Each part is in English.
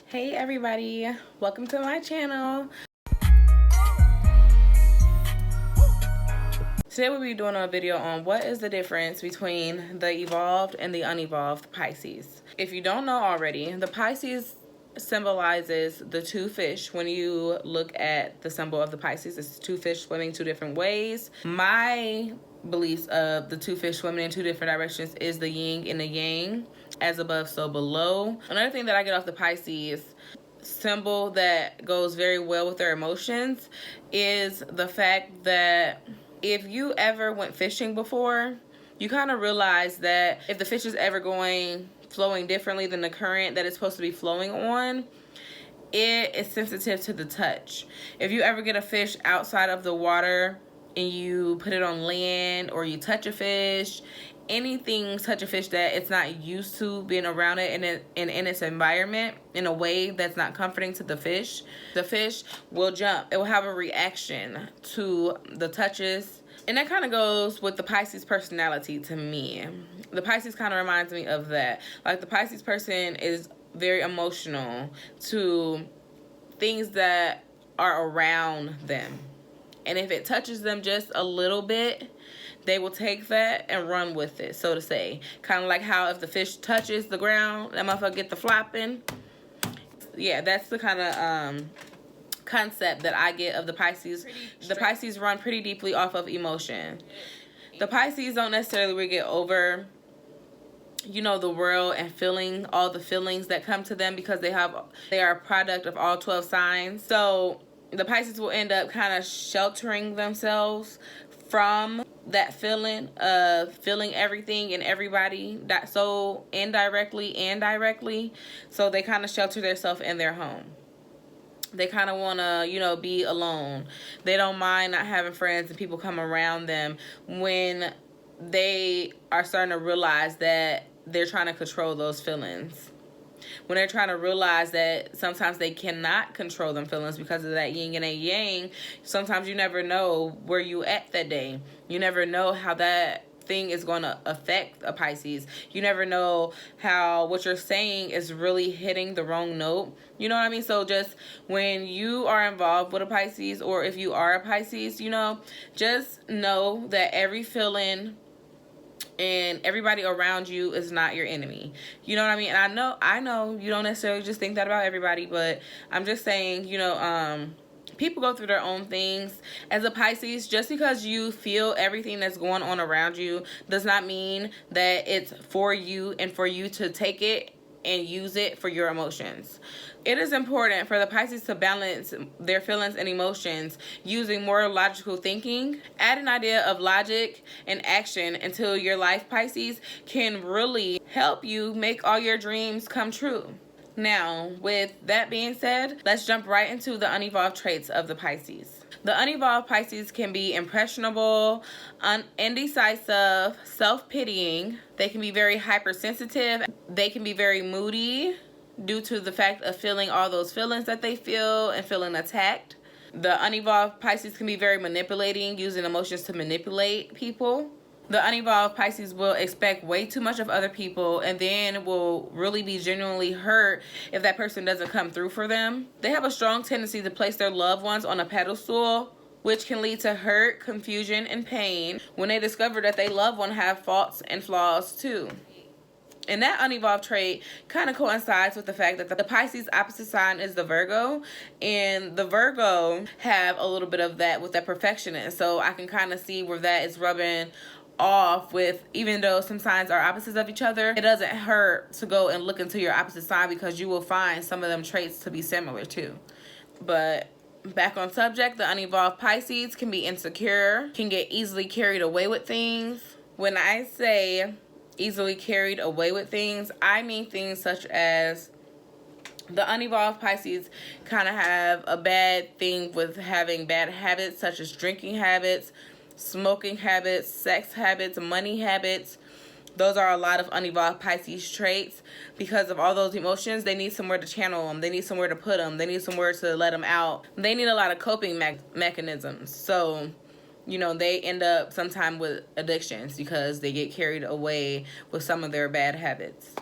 Hey everybody, welcome to my channel. Today we'll be doing a video on what is the difference between the evolved and the unevolved Pisces. If you don't know already, the Pisces symbolizes the two fish. When you look at the symbol of the Pisces, it's two fish swimming two different ways. My beliefs of the two fish swimming in two different directions is the yin and the yang, as above so below. Another thing that I get off the Pisces symbol that goes very well with their emotions is the fact that if you ever went fishing before, you kind of realize that if the fish is ever flowing differently than the current that it's supposed to be flowing on, it is sensitive to the touch. If you ever get a fish outside of the water and you put it on land, or you touch a fish, touch a fish that it's not used to being around it and in its environment in a way that's not comforting to the fish will jump. It will have a reaction to the touches. And that kind of goes with the Pisces personality to me. The Pisces kind of reminds me of that. Like, the Pisces person is very emotional to things that are around them. And if it touches them just a little bit, they will take that and run with it, so to say. Kind of like how if the fish touches the ground, that motherfucker get the flopping. Yeah, that's the kind of concept that I get of the Pisces. The Pisces run pretty deeply off of emotion. The Pisces don't necessarily get over, the world and feeling all the feelings that come to them, because they are a product of all 12 signs. So the Pisces will end up kind of sheltering themselves from that feeling of feeling everything and everybody, that so indirectly and directly. So they kind of shelter themselves in their home. They kind of want to, be alone. They don't mind not having friends and people come around them when they are starting to realize that they're trying to control those feelings. When they're trying to realize that sometimes they cannot control them feelings because of that yin and a yang, sometimes you never know where you at that day. You never know how that thing is going to affect a Pisces. You never know how what you're saying is really hitting the wrong note. You know what I mean? So just when you are involved with a Pisces, or if you are a Pisces, just know that every feeling and everybody around you is not your enemy. You know what I mean? And I know you don't necessarily just think that about everybody, but I'm just saying, people go through their own things. As a Pisces, just because you feel everything that's going on around you does not mean that it's for you and for you to take it and use it for your emotions. It is important for the Pisces to balance their feelings and emotions using more logical thinking. Add an idea of logic and action until your life, Pisces, can really help you make all your dreams come true. Now, with that being said, let's jump right into the unevolved traits of the Pisces. The unevolved Pisces can be impressionable, indecisive, self-pitying. They can be very hypersensitive. They can be very moody due to the fact of feeling all those feelings that they feel and feeling attacked. The unevolved Pisces can be very manipulating, using emotions to manipulate people. The unevolved Pisces will expect way too much of other people and then will really be genuinely hurt if that person doesn't come through for them. They have a strong tendency to place their loved ones on a pedestal, which can lead to hurt, confusion, and pain when they discover that their loved one have faults and flaws too. And that unevolved trait kind of coincides with the fact that the Pisces opposite sign is the Virgo, and the Virgo have a little bit of that with that perfectionist. So I can kind of see where that is rubbing off with, even though some signs are opposites of each other, it doesn't hurt to go and look into your opposite sign, because you will find some of them traits to be similar too. But back on subject, the unevolved Pisces can be insecure, can get easily carried away with things. When I say easily carried away with things, I mean things such as the unevolved Pisces kind of have a bad thing with having bad habits, such as drinking habits, smoking habits, sex habits, money habits. Those are a lot of unevolved Pisces traits. Because of all those emotions, they need somewhere to channel them. They need somewhere to put them. They need somewhere to let them out. They need a lot of coping mechanisms. So, they end up sometime with addictions because they get carried away with some of their bad habits.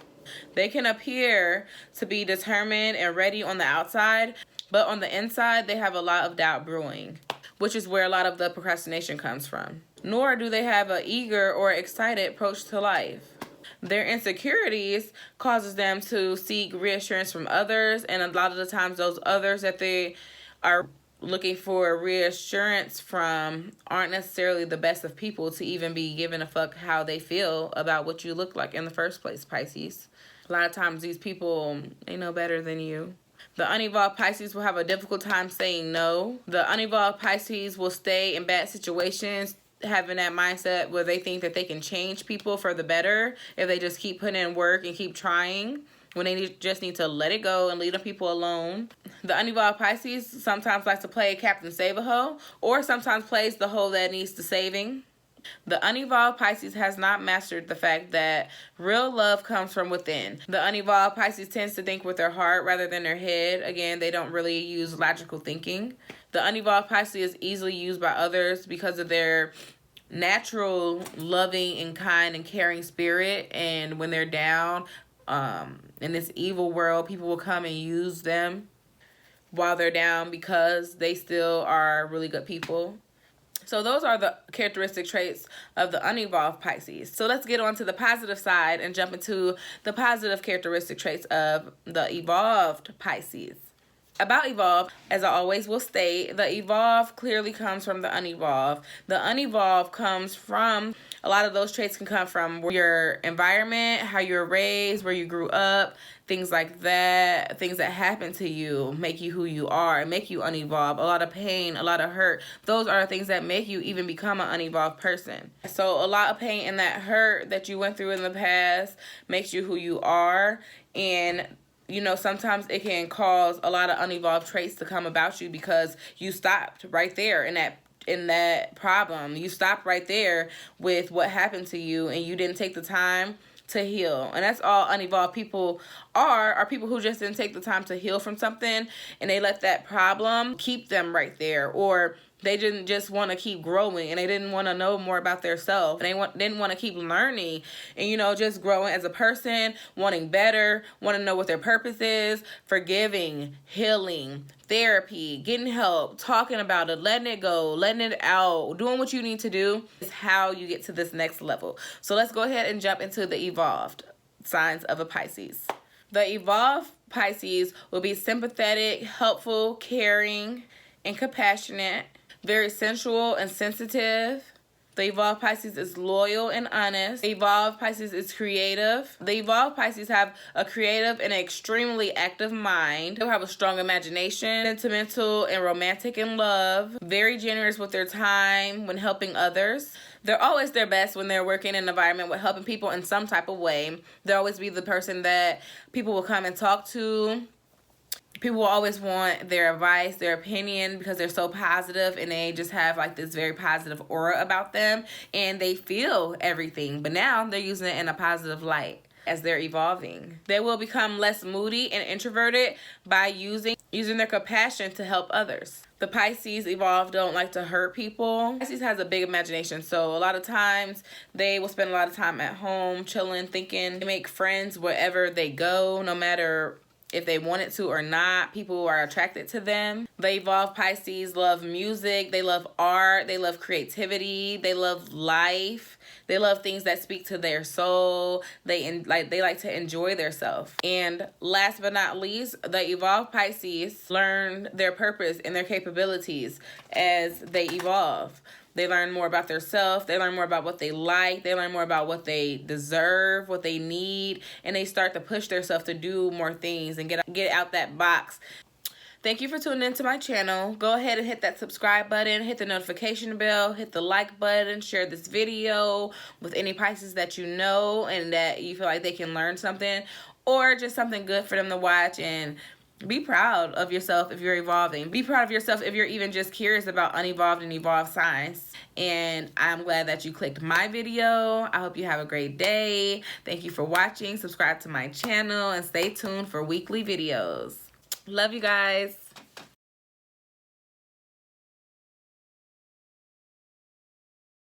They can appear to be determined and ready on the outside, but on the inside, they have a lot of doubt brewing, which is where a lot of the procrastination comes from. Nor do they have an eager or excited approach to life. Their insecurities causes them to seek reassurance from others, and a lot of the times those others that they are looking for reassurance from aren't necessarily the best of people to even be giving a fuck how they feel about what you look like in the first place, Pisces. A lot of times these people, they know better than you. The unevolved Pisces will have a difficult time saying no. The unevolved Pisces will stay in bad situations, having that mindset where they think that they can change people for the better if they just keep putting in work and keep trying, when they just need to let it go and leave the people alone. The unevolved Pisces sometimes likes to play Captain Save-A-Ho, or sometimes plays the hoe that needs the saving. The unevolved Pisces has not mastered the fact that real love comes from within. The unevolved Pisces tends to think with their heart rather than their head. Again, they don't really use logical thinking. The unevolved Pisces is easily used by others because of their natural loving and kind and caring spirit, and when they're down in this evil world, people will come and use them while they're down because they still are really good people. So those are the characteristic traits of the unevolved Pisces. So let's get on to the positive side and jump into the positive characteristic traits of the evolved Pisces. About evolved, as I always will state, the evolved clearly comes from the unevolved. The unevolved comes from, a lot of those traits can come from your environment, how you're raised, where you grew up, things like that. Things that happen to you make you who you are and make you unevolved. A lot of pain, a lot of hurt. Those are things that make you even become an unevolved person. So a lot of pain and that hurt that you went through in the past makes you who you are. And you know, sometimes it can cause a lot of unevolved traits to come about you because you stopped right there in that problem. You stopped right there with what happened to you, and you didn't take the time to heal. And that's all unevolved people are people who just didn't take the time to heal from something, and they let that problem keep them right there, or they didn't just want to keep growing, and they didn't want to know more about their self. And they didn't want to keep learning and, you know, just growing as a person, wanting better, want to know what their purpose is, forgiving, healing, therapy, getting help, talking about it, letting it go, letting it out, doing what you need to do is how you get to this next level. So let's go ahead and jump into the evolved signs of a Pisces. The evolved Pisces will be sympathetic, helpful, caring, and compassionate. Very sensual and sensitive. The evolved Pisces is loyal and honest. The evolved Pisces is creative. The evolved Pisces have a creative and extremely active mind. They'll have a strong imagination, sentimental and romantic in love. Very generous with their time when helping others. They're always their best when they're working in an environment with helping people in some type of way. They'll always be the person that people will come and talk to. People will always want their advice, their opinion, because they're so positive and they just have like this very positive aura about them, and they feel everything. But now they're using it in a positive light as they're evolving. They will become less moody and introverted by using their compassion to help others. The Pisces evolved don't like to hurt people. Pisces has a big imagination, so a lot of times they will spend a lot of time at home, chilling, thinking. They make friends wherever they go, no matter if they wanted to or not. People are attracted to them. The evolved Pisces love music. They love art. They love creativity. They love life. They love things that speak to their soul. They like to enjoy themselves. And last but not least, the evolved Pisces learn their purpose and their capabilities as they evolve. They learn more about themselves. They learn more about what they like. They learn more about what they deserve, what they need, and they start to push themselves to do more things and get out that box. Thank you for tuning into my channel. Go ahead and hit that subscribe button, hit the notification bell, hit the like button, share this video with any Pisces that you know and that you feel like they can learn something, or just something good for them to watch. And be proud of yourself if you're evolving. Be proud of yourself if you're even just curious about unevolved and evolved signs. And I'm glad that you clicked my video. I hope you have a great day. Thank you for watching. Subscribe to my channel and stay tuned for weekly videos. Love you guys.